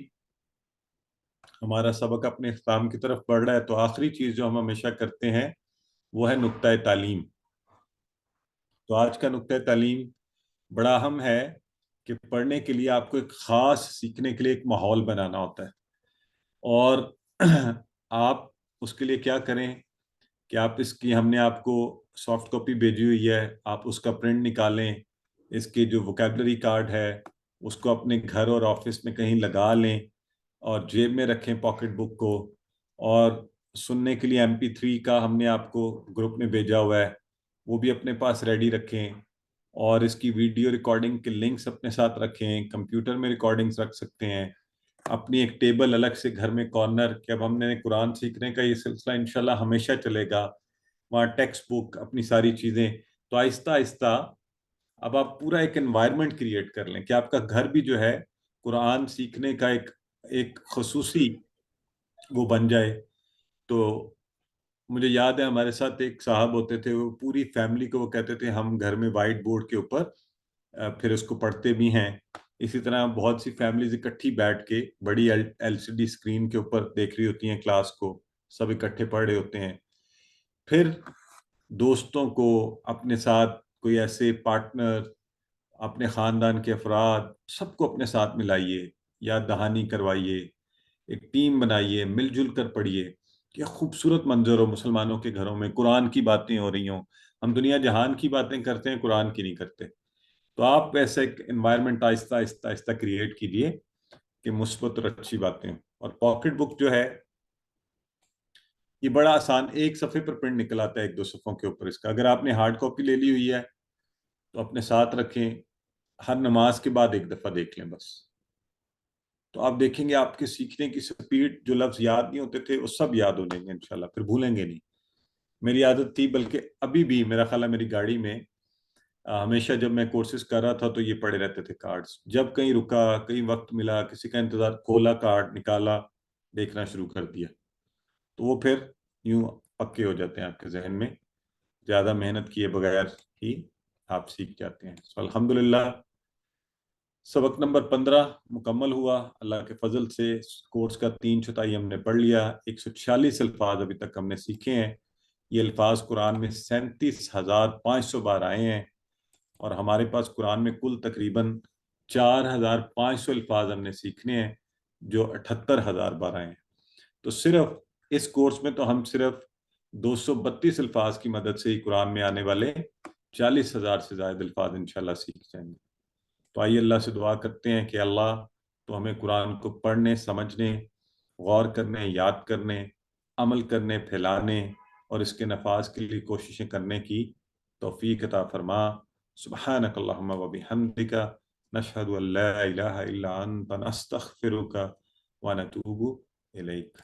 ہمارا سبق اپنے اختتام کی طرف بڑھ رہا ہے. تو آخری چیز جو ہم ہمیشہ کرتے ہیں وہ ہے نقطہ تعلیم. تو آج کا نقطہ تعلیم بڑا اہم ہے کہ پڑھنے کے لیے آپ کو ایک خاص سیکھنے کے لیے ایک ماحول بنانا ہوتا ہے. اور آپ اس کے لیے کیا کریں کہ آپ اس کی، ہم نے آپ کو سافٹ کاپی بھیجی ہوئی ہے، آپ اس کا پرنٹ نکالیں. اس کے جو ووکیبلری کارڈ ہے اس کو اپنے گھر اور آفس میں کہیں لگا لیں اور جیب میں رکھیں پاکٹ بک کو. اور سننے کے لیے MP3 کا ہم نے آپ کو گروپ میں بھیجا ہوا ہے، وہ بھی اپنے پاس ریڈی رکھیں. اور اس کی ویڈیو ریکارڈنگ کے لنکس اپنے ساتھ رکھیں. کمپیوٹر میں ریکارڈنگز رکھ سکتے ہیں. اپنی ایک ٹیبل الگ سے گھر میں کارنر کہ اب ہم نے قرآن سیکھنے کا یہ سلسلہ انشاءاللہ ہمیشہ چلے گا، وہاں ٹیکسٹ بک اپنی ساری چیزیں. تو آہستہ آہستہ اب آپ پورا ایک انوائرمنٹ کریٹ کر لیں کہ آپ کا گھر بھی جو ہے قرآن سیکھنے کا ایک خصوصی وہ بن جائے. تو مجھے یاد ہے ہمارے ساتھ ایک صاحب ہوتے تھے، وہ پوری فیملی کو وہ کہتے تھے ہم گھر میں وائٹ بورڈ کے اوپر پھر اس کو پڑھتے بھی ہیں. اسی طرح بہت سی فیملیز اکٹھی بیٹھ کے بڑی LCD اسکرین کے اوپر دیکھ رہی ہوتی ہیں کلاس کو، سب اکٹھے پڑھ رہے ہوتے ہیں. پھر دوستوں کو اپنے ساتھ، کوئی ایسے پارٹنر، اپنے خاندان کے افراد سب کو اپنے ساتھ ملائیے، یاد دہانی کروائیے، ایک ٹیم بنائیے، مل جل کر پڑھیے. کہ خوبصورت منظر ہو مسلمانوں کے گھروں میں، قرآن کی باتیں ہو رہی ہوں، ہم دنیا جہان کی باتیں کرتے ہیں، قرآن کی نہیں کرتے. تو آپ ایسا ایک انوائرمنٹ آہستہ آہستہ آہستہ کریٹ کیجیے کہ مثبت اور اچھی باتیں. اور پاکٹ بک جو ہے یہ بڑا آسان، ایک صفحے پر پرنٹ نکل آتا ہے، 1-2 صفحوں کے اوپر اس کا. اگر آپ نے ہارڈ کاپی لے لی ہوئی ہے تو اپنے ساتھ رکھیں، ہر نماز کے بعد ایک دفعہ دیکھ لیں بس. تو آپ دیکھیں گے آپ کے سیکھنے کی سپیڈ، جو لفظ یاد نہیں ہوتے تھے وہ سب یاد ہو جائیں گے انشاءاللہ، پھر بھولیں گے نہیں. میری عادت تھی، بلکہ ابھی بھی میرا خیال ہے میری گاڑی میں ہمیشہ جب میں کورسز کر رہا تھا تو یہ پڑے رہتے تھے کارڈز. جب کہیں رکا، کہیں وقت ملا، کسی کا انتظار، کھولا کارڈ، نکالا، دیکھنا شروع کر دیا. تو وہ پھر یوں پکے ہو جاتے ہیں آپ کے ذہن میں، زیادہ محنت کیے بغیر ہی آپ سیکھ جاتے ہیں. الحمدللہ سبق نمبر 15 مکمل ہوا اللہ کے فضل سے. کورس کا 3/4 ہم نے پڑھ لیا. 146 الفاظ ابھی تک ہم نے سیکھے ہیں. یہ الفاظ قرآن میں 37,500 بار آئے ہیں، اور ہمارے پاس قرآن میں کل تقریباً 4,500 الفاظ ہم نے سیکھنے ہیں جو 78,000 بار آئے ہیں. تو صرف اس کورس میں تو ہم صرف 232 الفاظ کی مدد سے ہی قرآن میں آنے والے 40,000 سے زائد الفاظ انشاءاللہ سیکھ جائیں گے. تو آئیے اللہ سے دعا کرتے ہیں کہ اللہ تو ہمیں قرآن کو پڑھنے، سمجھنے، غور کرنے، یاد کرنے، عمل کرنے، پھیلانے اور اس کے نفاذ کے لیے کوششیں کرنے کی توفیق عطا فرما. سبحانک اللہم و بحمدک، نشہد ان لا الہ الا انت، نستغفرک و نتوب الیک.